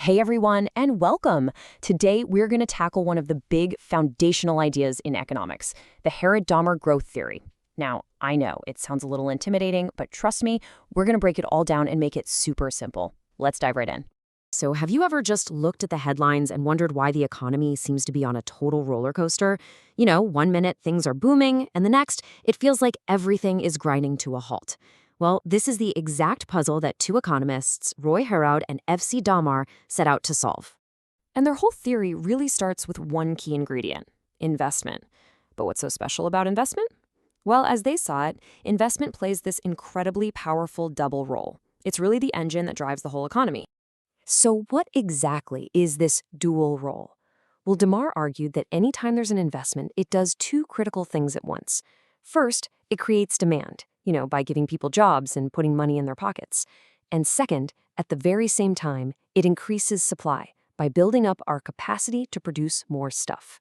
Hey everyone, and welcome! Today we're going to tackle one of the big foundational ideas in economics, the Harrod Domar growth theory. Now, I know it sounds a little intimidating, but trust me, we're going to break it all down and make it super simple. Let's dive right in. So have you ever just looked at the headlines and wondered why the economy seems to be on a total roller coaster? You know, one minute things are booming, and the next, it feels like everything is grinding to a halt. Well, this is the exact puzzle that two economists, Roy Harrod and F.C. Domar, set out to solve. And their whole theory really starts with one key ingredient, investment. But what's so special about investment? Well, as they saw it, investment plays this incredibly powerful double role. It's really the engine that drives the whole economy. So what exactly is this dual role? Well, Domar argued that anytime there's an investment, it does two critical things at once. First, it creates demand, by giving people jobs and putting money in their pockets. And second, at the very same time, it increases supply by building up our capacity to produce more stuff.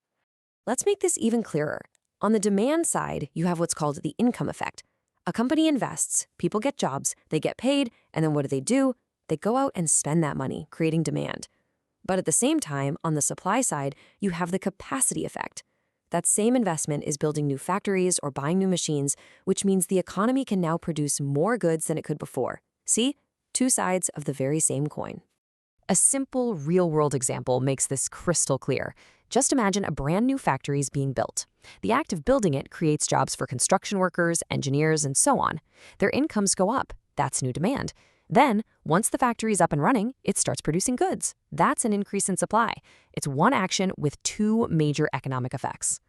Let's make this even clearer. On the demand side, you have what's called the income effect. A company invests, people get jobs, they get paid, and then what do? They go out and spend that money, creating demand. But at the same time, on the supply side, you have the capacity effect. That same investment is building new factories or buying new machines, which means the economy can now produce more goods than it could before. See? Two sides of the very same coin. A simple, real-world example makes this crystal clear. Just imagine a brand new factory is being built. The act of building it creates jobs for construction workers, engineers, and so on. Their incomes go up. That's new demand. Then, once the factory is up and running, it starts producing goods. That's an increase in supply. It's one action with two major economic effects.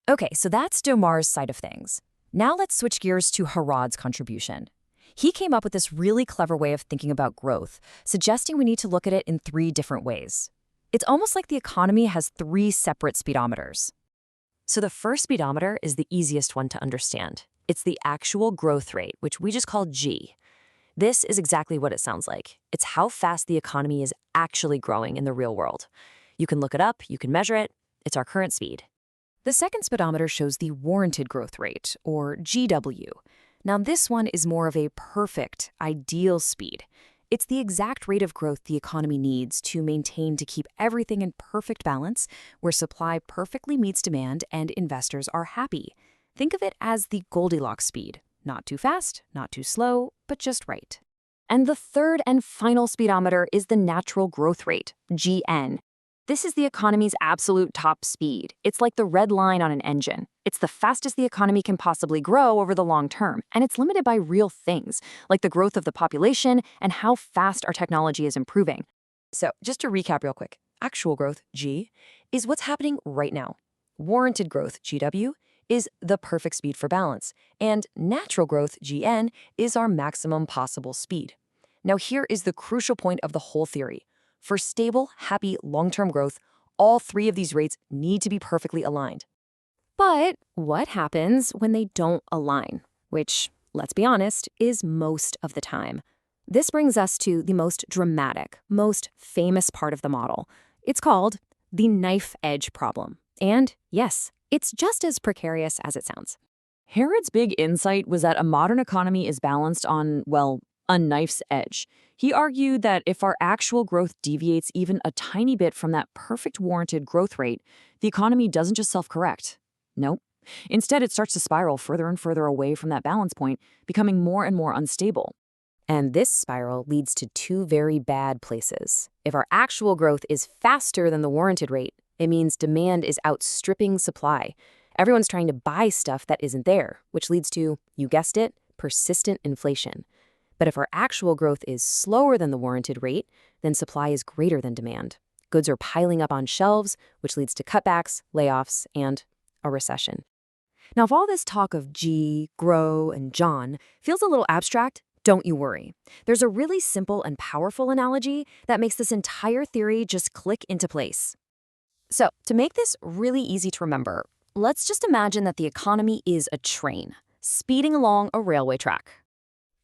Okay, so that's Domar's side of things. Now let's switch gears to Harrod's contribution. He came up with this really clever way of thinking about growth, suggesting we need to look at it in three different ways. It's almost like the economy has three separate speedometers. So the first speedometer is the easiest one to understand. It's the actual growth rate, which we just call G. This is exactly what it sounds like. It's how fast the economy is actually growing in the real world. You can look it up, you can measure it. It's our current speed. The second speedometer shows the warranted growth rate, or GW. Now this one is more of a perfect, ideal speed. It's the exact rate of growth the economy needs to keep everything in perfect balance, where supply perfectly meets demand and investors are happy. Think of it as the Goldilocks speed. Not too fast, not too slow, but just right. And the third and final speedometer is the natural growth rate, GN. This is the economy's absolute top speed. It's like the red line on an engine. It's the fastest the economy can possibly grow over the long term, and it's limited by real things, like the growth of the population and how fast our technology is improving. So, just to recap real quick, actual growth, G, is what's happening right now. Warranted growth, GW, is the perfect speed for balance, and natural growth, GN, is our maximum possible speed. Now here is the crucial point of the whole theory. For stable, happy, long-term growth, all three of these rates need to be perfectly aligned. But what happens when they don't align? Which, let's be honest, is most of the time. This brings us to the most dramatic, most famous part of the model. It's called the knife edge problem. And yes, it's just as precarious as it sounds. Harrod's big insight was that a modern economy is balanced on, well, a knife's edge. He argued that if our actual growth deviates even a tiny bit from that perfect warranted growth rate, the economy doesn't just self-correct. Nope. Instead, it starts to spiral further and further away from that balance point, becoming more and more unstable. And this spiral leads to two very bad places. If our actual growth is faster than the warranted rate, it means demand is outstripping supply. Everyone's trying to buy stuff that isn't there, which leads to, you guessed it, persistent inflation. But if our actual growth is slower than the warranted rate, then supply is greater than demand. Goods are piling up on shelves, which leads to cutbacks, layoffs, and a recession. Now, if all this talk of G, grow, and John feels a little abstract, don't you worry. There's a really simple and powerful analogy that makes this entire theory just click into place. So, to make this really easy to remember, let's just imagine that the economy is a train, speeding along a railway track.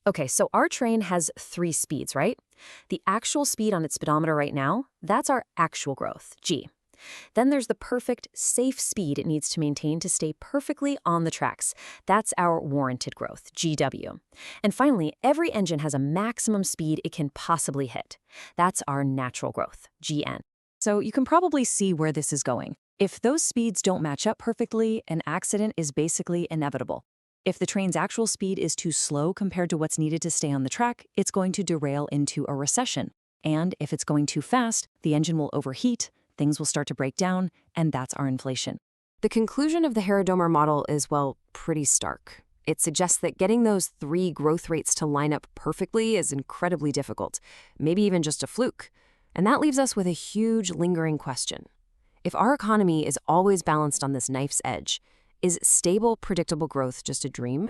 Okay, so our train has three speeds, right? The actual speed on its speedometer right now, that's our actual growth, G. Then there's the perfect, safe speed it needs to maintain to stay perfectly on the tracks. That's our warranted growth, GW. And finally, every engine has a maximum speed it can possibly hit. That's our natural growth, GN. So you can probably see where this is going. If those speeds don't match up perfectly, an accident is basically inevitable. If the train's actual speed is too slow compared to what's needed to stay on the track, it's going to derail into a recession. And if it's going too fast, the engine will overheat, things will start to break down, and that's our inflation. The conclusion of the Harrod Domar model is, well, pretty stark. It suggests that getting those 3 growth rates to line up perfectly is incredibly difficult, maybe even just a fluke. And that leaves us with a huge lingering question. If our economy is always balanced on this knife's edge, is stable, predictable growth just a dream?